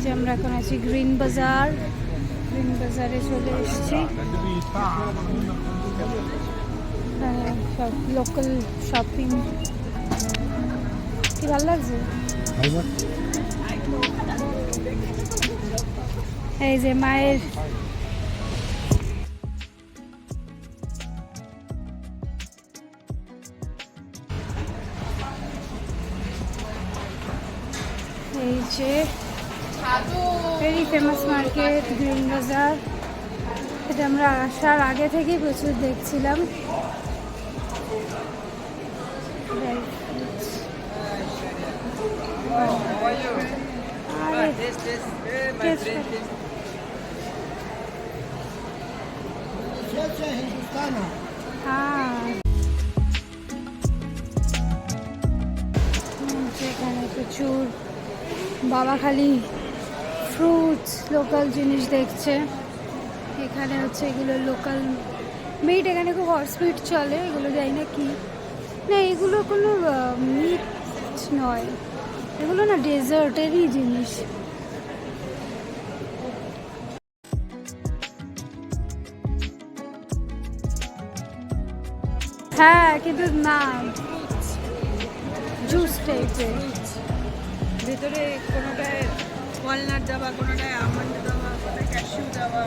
যে আমরা এখন আছি গ্রিন বাজার। গ্রিন বাজারে চলে এসেছি। সব লোকাল শপিং কি ভালো লাগছে। এই যে মায়ের এই যে ভেরি ফেমাস মার্কেট গ্রিন বাজার। এটা আমরা আসার আগে থেকেই প্রচুর দেখছিলাম। এখানে প্রচুর বাবাখালি ফ্রুটস লোকাল জিনিস দেখছে। এখানে হচ্ছে এগুলো লোকাল মিট। এখানে খুব হর্স মিট চলে। এগুলো জানি না কি না, এগুলো কোনো মিট নয়, এগুলো না ডেজার্টেরই জিনিস। হ্যাঁ কিন্তু না জুস টাইপের। ভেতরে কোনোটায় ওয়ালনাট দেওয়া, কোনোটায় আমন্ড দেওয়া, কোনোটায় ক্যাশিউ দেওয়া।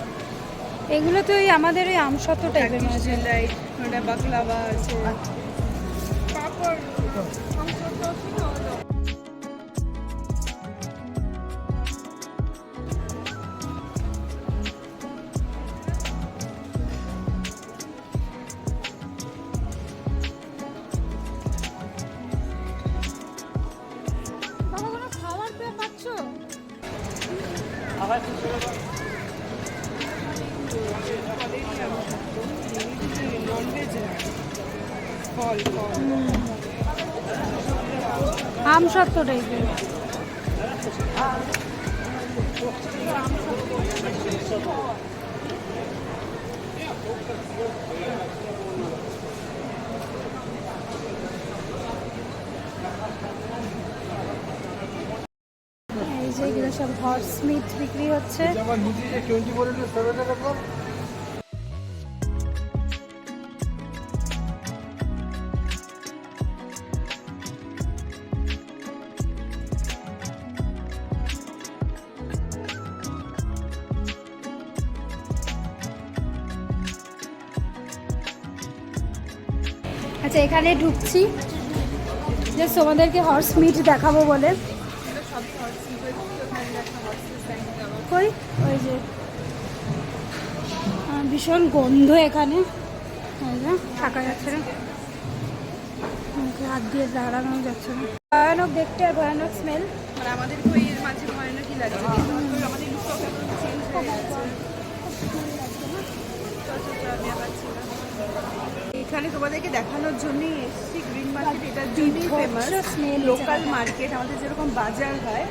এগুলো তো ওই আমাদের ওই আমসত্ত্ব টাইপের আছে। লাইট কোনোটায় বাকলাভা আছে। পাপড় আমসত্ত্ব আছে না ওগুলো। আমসত্ত্ব টাইপের। এই যে এগুলো সব হর্স মিট বিক্রি হচ্ছে। আচ্ছা এখানে ঢুকছি যে তোমাদেরকে হর্স মিট দেখাবো বলে। কই ওই যে ভীষণ গন্ধ এখানে, থাকা যাচ্ছে না, হাত দিয়ে দাঁড়ানো যাচ্ছে না। ভয়ানক দেখতে আর ভয়ানক স্মেল। আর আমাদেরকে ওই মাঝে ভয়ানকই লাগছে। আমাদের লুকটা চেঞ্জ হয়ে গেছে। এখানে তোমাদেরকে দেখানোর জন্যই এসেছি গ্রিন মার্কেট। এটার জন্যই ফেমাস লোকাল মার্কেট। আমাদের যেরকম বাজার হয়,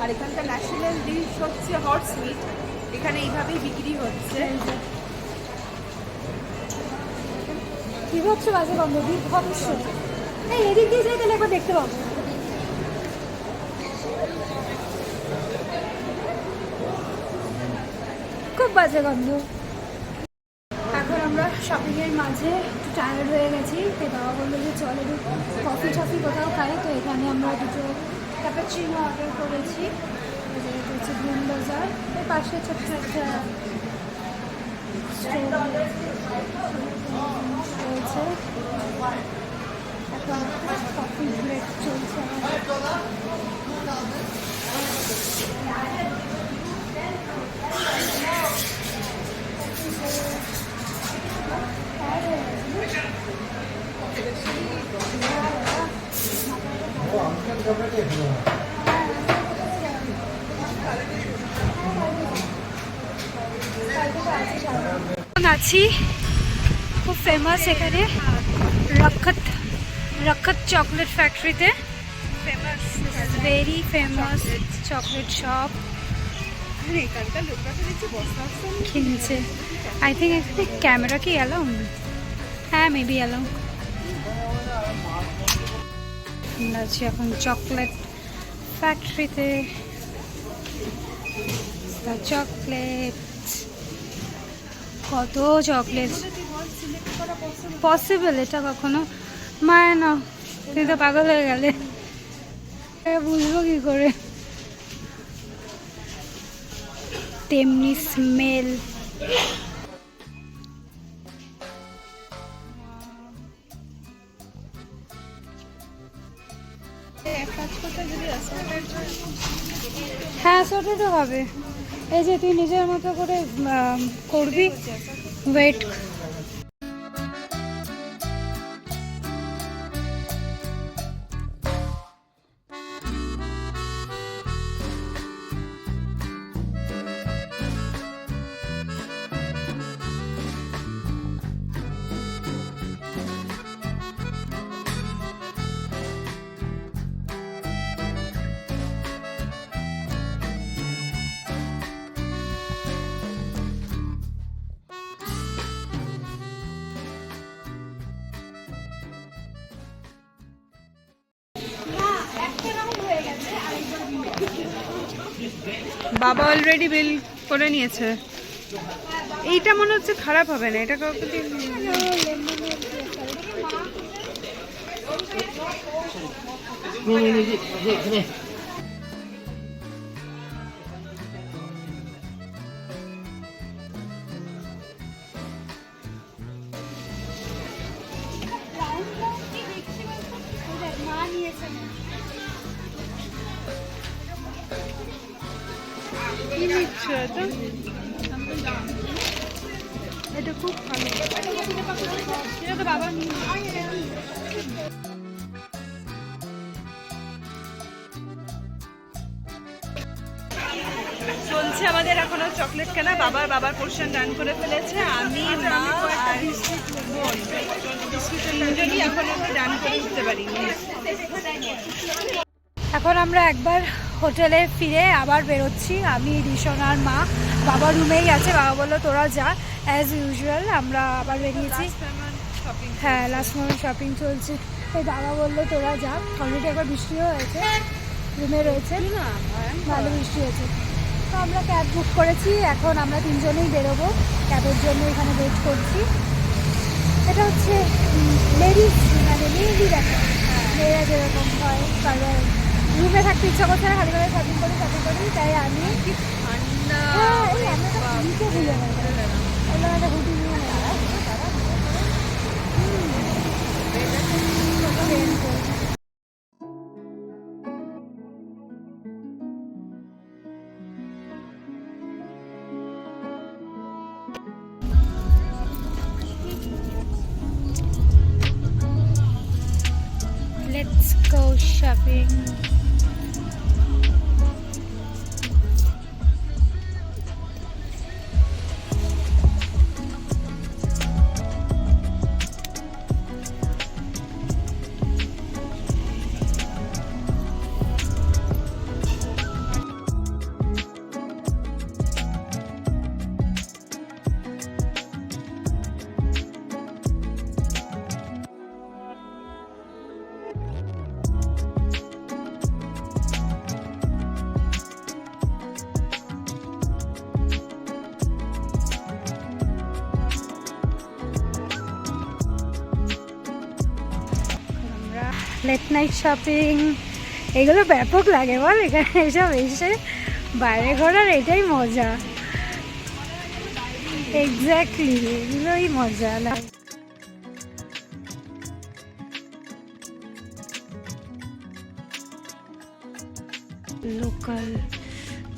আর এখানকার ন্যাশনাল ডিশ হচ্ছে হর্স মিট। এখানে এইভাবেই বিক্রি হচ্ছে। কি হচ্ছে বাজে গন্ধ বিভৎস। এই এদিক দিয়ে যাই তাহলে একবার দেখতে পাবো। খুব বাজে গন্ধ। এখন আমরা শপিংয়ের মাঝে একটু টায়ার্ড হয়ে গেছি। তো বাবা বললো যে চল একটু কফি টফি কোথাও খাই। তো এখানে আমরা দুটো ক্যাপাচিনো অর্ডার করেছি। এটা হচ্ছে গ্রিন বাজার। এর পাশে ছোট্ট একটা রয়েছে। এখন কফি ব্রেক চলছে আছি। খুব ফেমাস এখানে রক্ষত চকলেট ফ্যাক্টরিতে। Famous, very famous chocolate shop. এখানকার লোকরা তো দেখছি বস্তা কিনছে। আই থিঙ্ক এখানে ক্যামেরা কি এলাও? হ্যাঁ মেবি এলাও। আমরা আছি এখন চকলেট ফ্যাক্টরিতে। চকলেট, কত চকলেট পসিবল, এটা কখনো মায় না, তুই তো পাগল হয়ে গেলে, বুঝবো কি করে। তেমনি স্মেল। হ্যাঁ অ্যাসর্টেড হবে। এই যে তুই নিজের মতো করে করবি, ওয়েট। বাবা অলরেডি বিল করে নিয়েছে। এইটা মনে হচ্ছে খারাপ হবে না, এটা কাউকে কি নিচ্ছ এটা? এটা খুব ভালো। এটা তো বাবা চলছে আমাদের এখনো চকলেট কেনা। বাবার পোর্শন রান করে ফেলেছে, আমি মা আর বোন তিনজনই এখন রান করে উঠতে পারিনি। এখন আমরা একবার হোটেলে ফিরে আবার বেরোচ্ছি, আমি রিশন আর মা। বাবা রুমেই আছে, বাবা বললো তোরা যা, অ্যাজ ইউজুয়াল আমরা আবার বেরিয়েছি। হ্যাঁ লাস্ট মোমেন্ট শপিং চলছে, এই বাবা বললো তোরা যা। অলরেডি একবার বৃষ্টিও হয়েছে, রুমে রয়েছে না, ভালো বৃষ্টি হয়েছে। তো আমরা ক্যাব বুক করেছি, এখন আমরা তিনজনেই বেরোবো, ক্যাবের জন্য এখানে ওয়েট করছি। এটা হচ্ছে লেডিস, মানে মেয়েলি দেখা, মেয়েরা যেরকম হয়, কারণ রুমে থাকতে ইচ্ছা করছে না, খালি করে শপিং করি, তাই আমি ঠান্ডা ভুলে গেলাম, একটা হুডি নিয়ে নেওয়া। Let's go shopping. Late night shopping, এগুলো ব্যাপক লাগে বল, এখানে এসব এসে বাইরে ঘোরার এটাই মজা। এক্স্যাক্টলি, এগুলোই মজা লাগে। লোকাল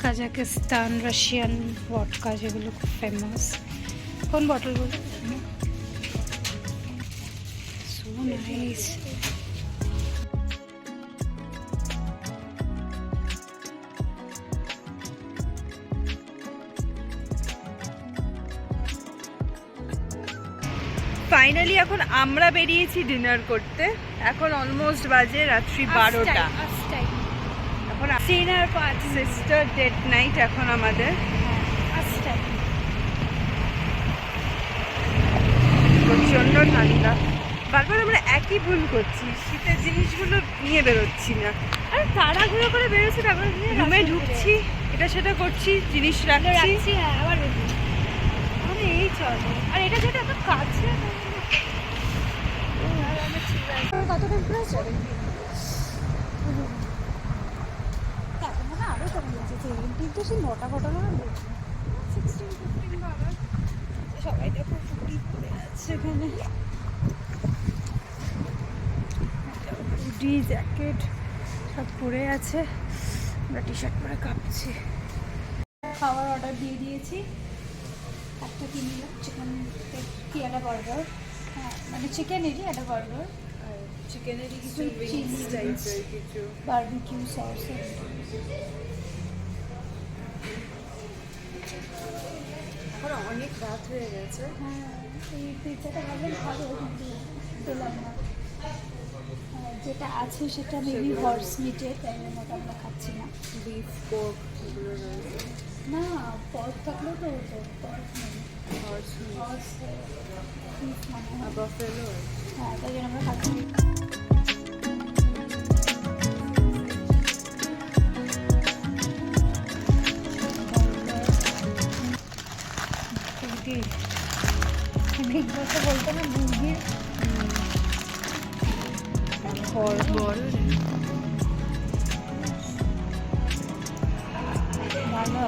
কাজাকিস্তান, রাশিয়ান ভডকা যেগুলো খুব ফেমাস। কোন বটলগুলো? So nice. ফাইনালি এখন আমরা বেরিয়েছি ডিনার করতে। এখন অলমোস্ট বাজে রাত্রি 12টা। এখন dinner party, sister date night এখন আমাদের। প্রচন্ড ঠান্ডা, বারবার আমরা একই ভুল করছি, শীতের জিনিসগুলো নিয়ে বেরোচ্ছি না। আর তাড়াহুড়ো করে বেরোচ্ছি, তারপর রুমে ঢুকছি, এটা সেটা করছি, জিনিস রাখছি। হ্যাঁ আবার দেখি মানে এই চলে। আর এটা যেটা এত কাছে কত টেম্পারেচার আরো কমে গেছে 17 তো সেই নটা ঘটনা 16-15 বাবা সবাই দেখো ফুটি পড়ে আছে এখানে হুডি জ্যাকেট সব পরে আছে আমরা টি শার্ট পরে কাঁপছি খাবার অর্ডার দিয়ে দিয়েছি একটা কি নিলাম চিকেন কি একটা বার্গার হ্যাঁ মানে চিকেনেরই একটা বার্গার চিকেনেরই কিছু Sweet উইংস chili টাইপের কিছু। বারবিকিউ সস এখন অনেক রাত হয়ে গেছে। হ্যাঁ এই পিৎজাটা ভাবলাম খাবো কিন্তু পেলাম না যেটা আছে সেটা মেবি হর্স মিটের তাই জন্য ওটা আমরা খাচ্ছি না বিফ পোর্ক এগুলো রয়েছে। না পর্ক থাকলেও তো হতো পর্ক নেই হর্স হর্স বিফ মানে হয়। বাফেলো। হ্যাঁ তাই জন্য আমরা খাচ্ছি না। বিগ বসে বলতো না মুরগির বল ভালো